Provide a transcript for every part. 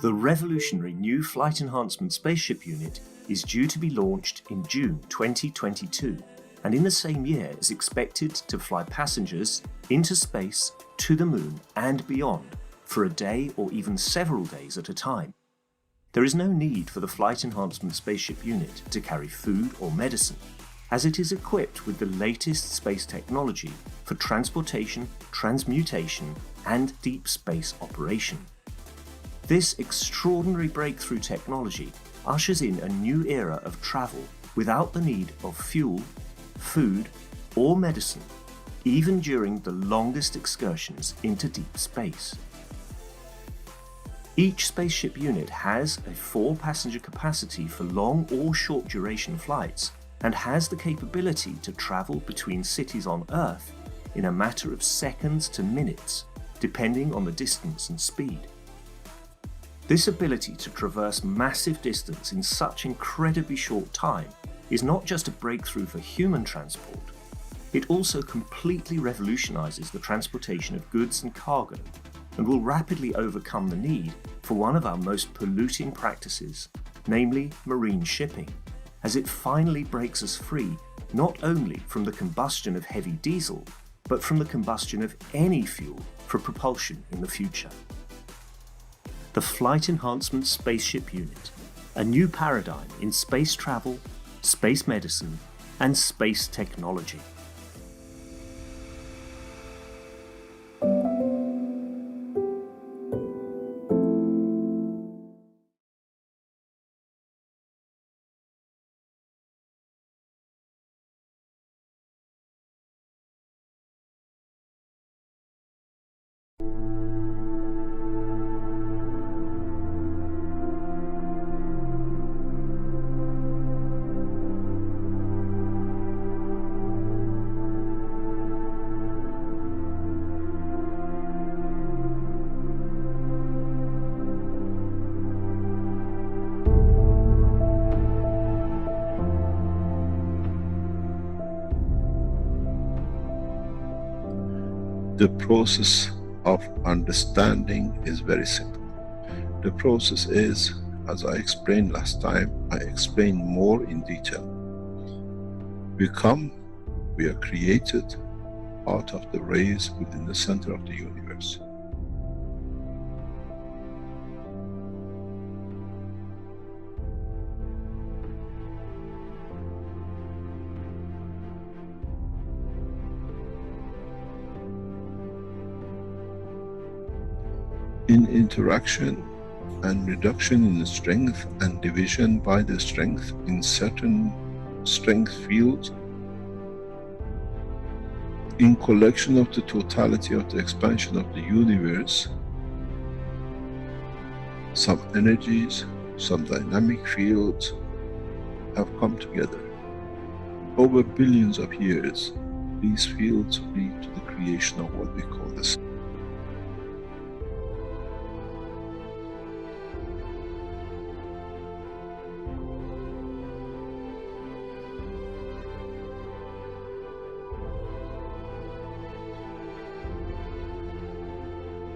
The revolutionary new Flight Enhancement Spaceship Unit is due to be launched in June 2022, and in the same year is expected to fly passengers into space, to the moon and beyond for a day or even several days at a time. There is no need for the Flight Enhancement Spaceship Unit to carry food or medicine, as it is equipped with the latest space technology for transportation, transmutation and deep space operation. This extraordinary breakthrough technology ushers in a new era of travel without the need of fuel, food or medicine, even during the longest excursions into deep space. Each spaceship unit has a 4-passenger capacity for long or short duration flights and has the capability to travel between cities on Earth in a matter of seconds to minutes, depending on the distance and speed. This ability to traverse massive distance in such incredibly short time is not just a breakthrough for human transport, it also completely revolutionizes the transportation of goods and cargo and will rapidly overcome the need for one of our most polluting practices, namely marine shipping, as it finally breaks us free not only from the combustion of heavy diesel, but from the combustion of any fuel for propulsion in the future. The Flight Enhancement Spaceship Unit, a new paradigm in space travel, space medicine, and space technology. The process of understanding is very simple. The process is, as I explained last time, I explain more in detail. We are created out of the rays within the center of the universe. In interaction and reduction in strength and division by the strength in certain strength fields, in collection of the totality of the expansion of the universe, some energies, some dynamic fields have come together. Over billions of years, these fields lead to the creation of what we call the sun.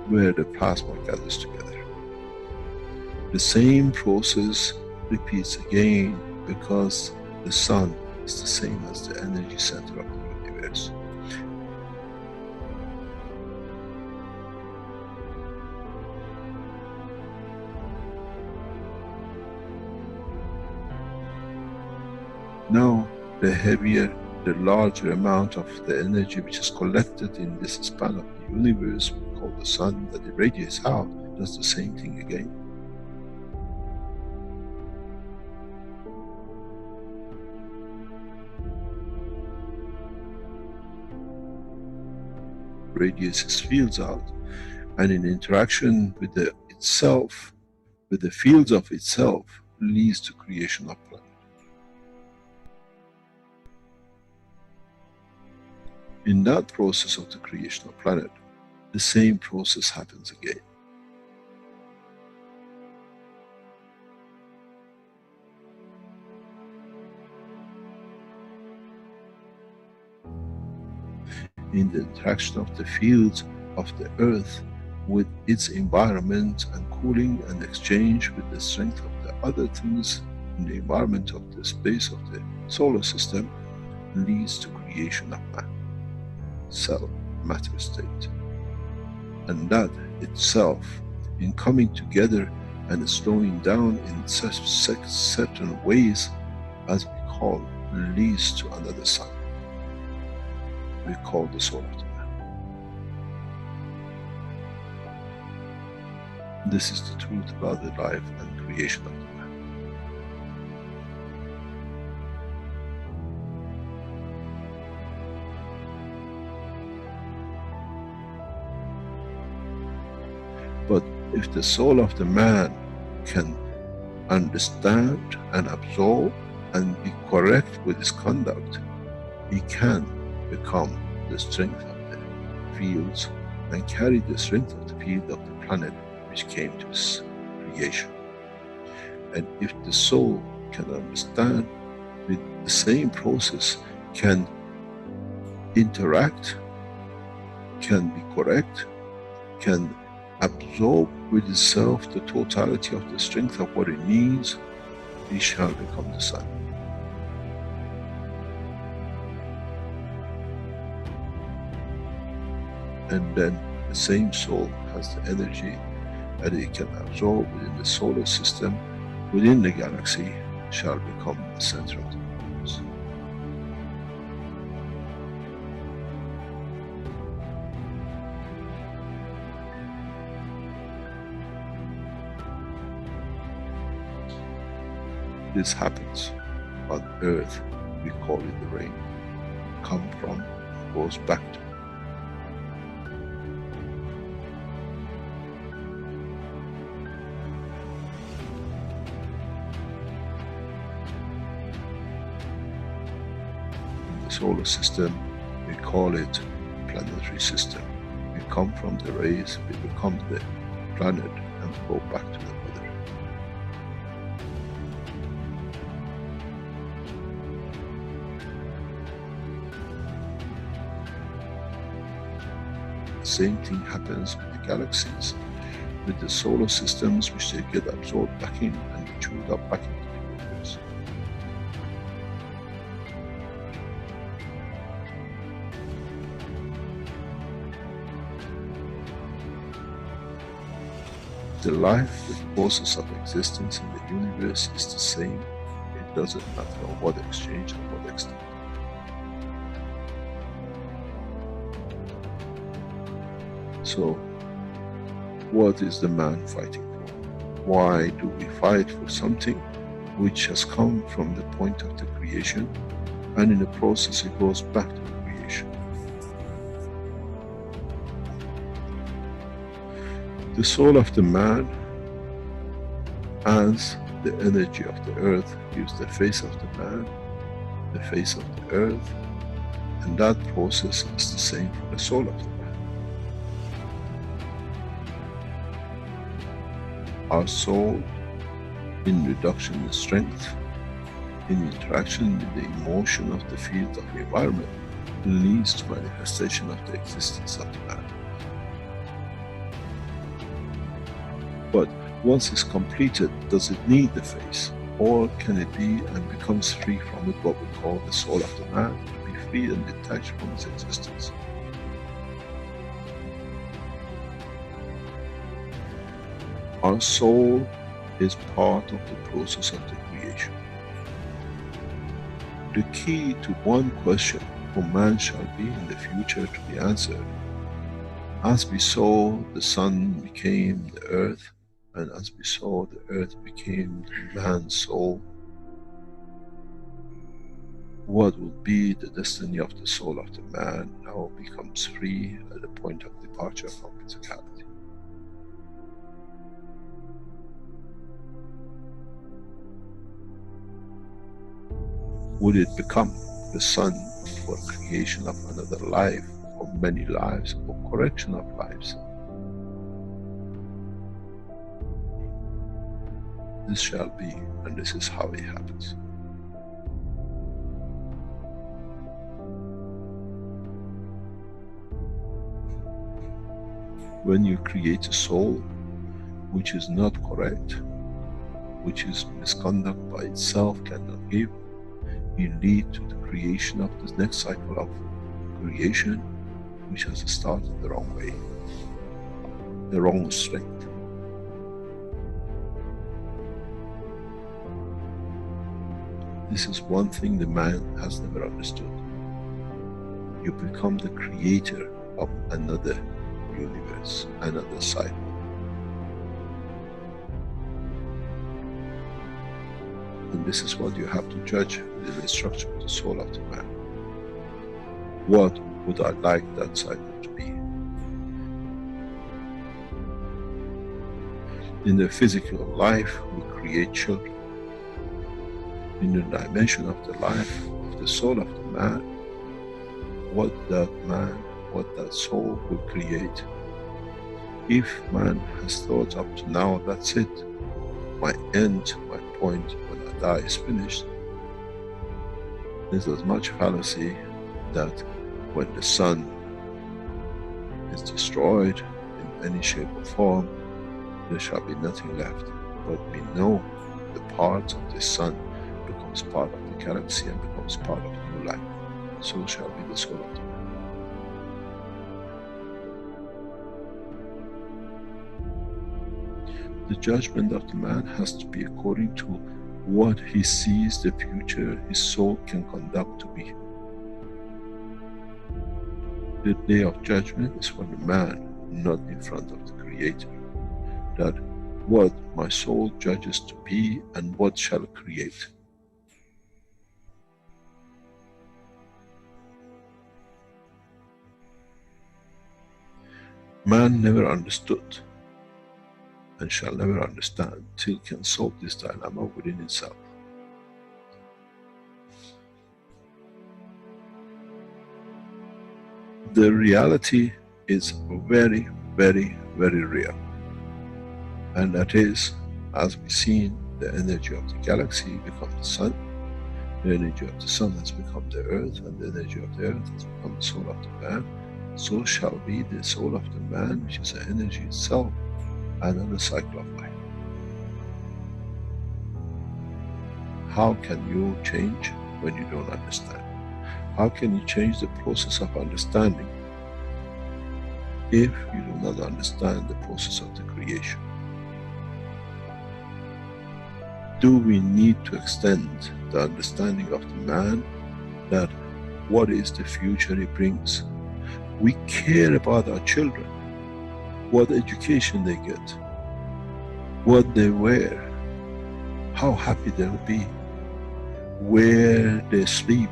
Where the plasma gathers together. The same process repeats again because the sun is the same as the energy center of the universe. Now, the heavier, the larger amount of the energy which is collected in this span of the universe, called the sun, that irradiates out, does the same thing again. Radiates its fields out, and in interaction with itself, with the fields of itself, leads to creation of planet. In that process of the creation of planet, the same process happens again. In the interaction of the fields of the earth with its environment and cooling and exchange with the strength of the other things in the environment of the space of the solar system, leads to creation of man, cell, matter state. And that itself, in coming together and slowing down in certain ways, as we call, leads to another sun. We call the soul of the man. This is the truth about the life and creation of the man. But if the soul of the man can understand and absorb and be correct with his conduct, he can become the strength of the fields and carry the strength of the field of the planet which came to its creation. And if the soul can understand with the same process, can interact, can be correct, can absorb with itself the totality of the strength of what it needs, he shall become the sun. And then the same soul has the energy that it can absorb within the solar system, within the galaxy, shall become the center of the universe. This happens on earth, we call it the rain. Come from, goes back to. Solar system, we call it planetary system. We come from the rays, we become the planet and go back to the mother. The same thing happens with the galaxies, with the solar systems, which they get absorbed back in and chewed up back into the universe. The life, the process of existence in the universe is the same. It doesn't matter on what exchange and what extent. So, what is the man fighting for? Why do we fight for something which has come from the point of the creation, and in the process it goes back to the creation? The soul of the man as the energy of the earth gives the face of the man, the face of the earth, and that process is the same for the soul of the man. Our soul, in reduction in strength, in interaction with the emotion of the field of the environment, leads to manifestation of the existence of the man. But once it's completed, does it need the face? Or can it be and becomes free from it, what we call the soul of the man, to be free and detached from its existence? Our soul is part of the process of the creation. The key to one question, who man shall be in the future, to be answered, as we saw the sun became the earth, and as we saw the earth became the man's soul, what will be the destiny of the soul of the man now becomes free at the point of departure from physicality? Would it become the sun for creation of another life, or many lives, or correction of lives? This shall be, and this is how it happens. When you create a soul which is not correct, which is misconduct by itself, cannot give, you lead to the creation of this next cycle of creation, which has started the wrong way, the wrong strength. This is one thing the man has never understood. You become the creator of another universe, another cycle. And this is what you have to judge within the structure of the soul of the man. What would I like that cycle to be? In the physical life, we create children. In the dimension of the life of the soul of the man, what that man, what that soul will create. If man has thought up to now, that's it, my end, my point, when I die is finished, there's as much fallacy that when the sun is destroyed in any shape or form, there shall be nothing left. But we know the part of the sun becomes part of the galaxy and becomes part of the new life. So shall be the soul of the man. The judgment of the man has to be according to what he sees the future his soul can conduct to be. The day of judgment is for the man, not in front of the Creator. That what my soul judges to be and what shall create. Man never understood and shall never understand till can solve this dilemma within itself. The reality is very, very, very real. And that is, as we've seen, the energy of the galaxy becomes the sun, the energy of the sun has become the earth, and the energy of the earth has become the soul of the man. So shall be the soul of the man, which is the energy itself, another cycle of life. How can you change when you don't understand? How can you change the process of understanding if you do not understand the process of the creation? Do we need to extend the understanding of the man that what is the future he brings? We care about our children, what education they get, what they wear, how happy they'll be, where they sleep.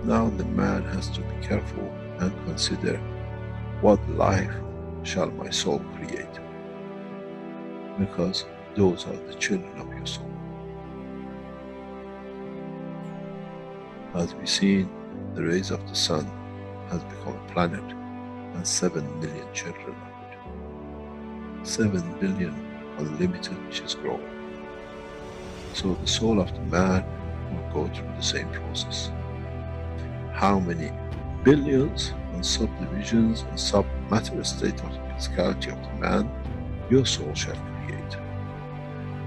Now the man has to be careful and consider what life shall my soul create, because those are the children of your soul. As we see, the rays of the sun has become a planet and 7 million children of it. 7 billion unlimited, which is growing. So the soul of the man will go through the same process. How many billions and subdivisions and sub-matter state of the physicality of the man your soul shall create?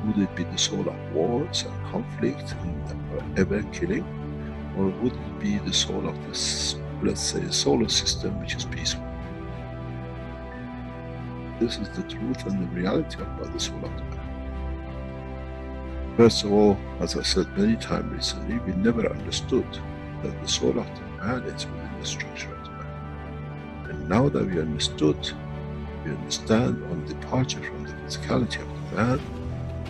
Would it be the soul of wars and conflict and ever killing? Or would it be the soul of this, let's say, solar system which is peaceful? This is the truth and the reality about the soul of the man. First of all, as I said many times recently, we never understood that the soul of the man is within the structure of the man. And now that we understood, we understand on departure from the physicality of the man,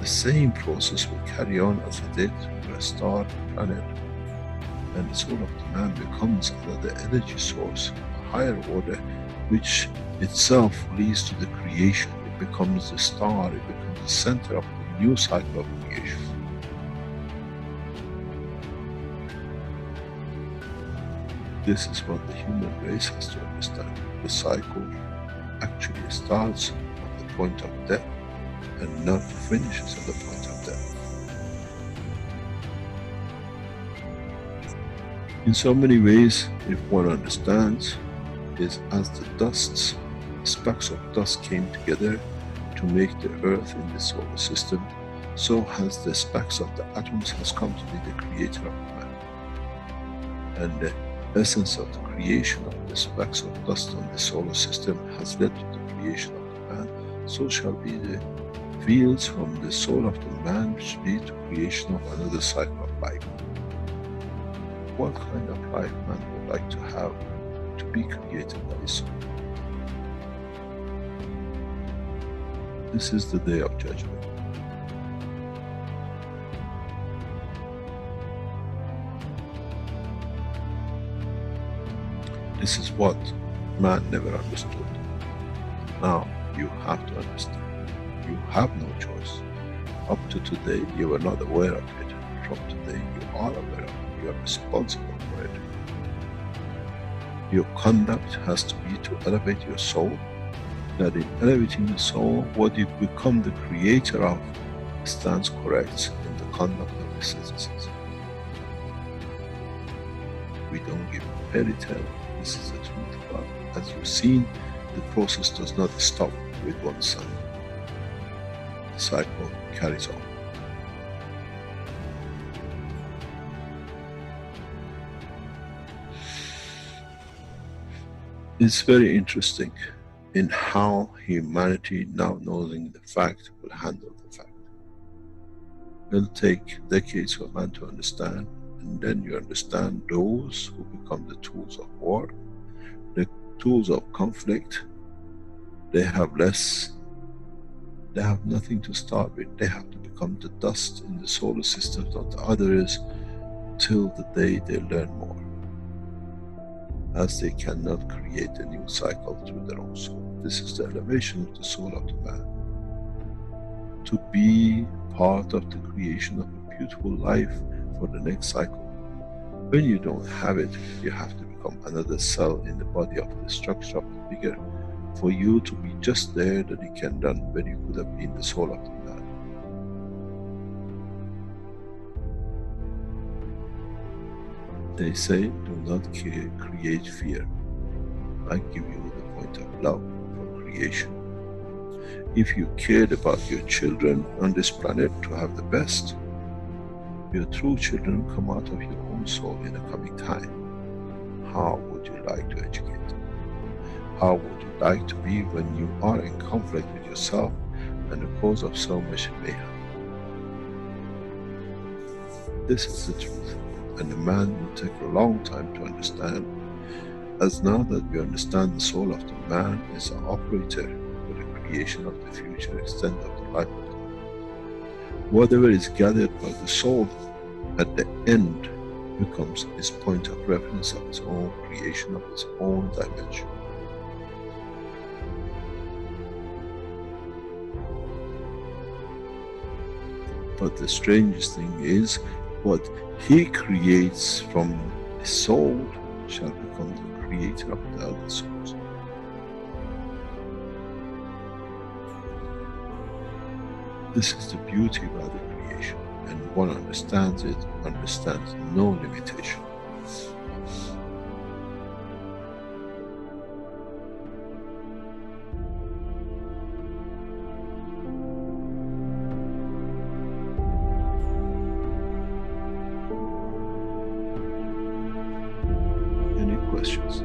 the same process will carry on as it did for a star, a planet, and the soul of the man becomes another energy source, a higher order, which itself leads to the creation. It becomes the star, it becomes the center of the new cycle of creation. This is what the human race has to understand. The cycle actually starts at the point of death and not finishes at the point of death. In so many ways, if one understands, is as the dusts, specks of dust came together to make the earth in the solar system, so has the specks of the atoms has come to be the creator of man. And the essence of the creation of the specks of dust on the solar system has led to the creation of the man, so shall be the fields from the soul of the man which lead to creation of another cycle of life. What kind of life man would like to have to be created by his soul? This is the day of judgment. This is what man never understood. Now you have to understand. You have no choice. Up to today you were not aware of it. From today you are aware of it. You are responsible for it. Your conduct has to be to elevate your soul. That in elevating the soul, what you become the creator of stands correct in the conduct of the citizens. We don't give fairy tale. This is the truth. But as you've seen, the process does not stop with one sun. The cycle carries on. It's very interesting in how humanity, now knowing the fact, will handle the fact. It'll take decades for man to understand, and then you understand those who become the tools of war, the tools of conflict. They have less, they have nothing to start with. They have to become the dust in the solar systems of the others till the day they learn more, as they cannot create a new cycle through their own soul. This is the elevation of the soul of the man. To be part of the creation of a beautiful life for the next cycle. When you don't have it, you have to become another cell in the body of the structure of the bigger, for you to be just there that you can run when you could have been the soul of the man. They say, do not create fear. I give you the point of love for creation. If you cared about your children on this planet to have the best, your true children come out of your own soul in the coming time. How would you like to educate them? How would you like to be when you are in conflict with yourself and the cause of so much mayhem? This is the truth, and the man will take a long time to understand, as now that we understand the soul of the man is the operator for the creation of the future extent of the life of the man. Whatever is gathered by the soul at the end becomes its point of reference of its own creation, of its own dimension. But the strangest thing is, what he creates from his soul shall become the creator of the other souls. This is the beauty about the creation, and one understands it, understands no limitation. Any questions?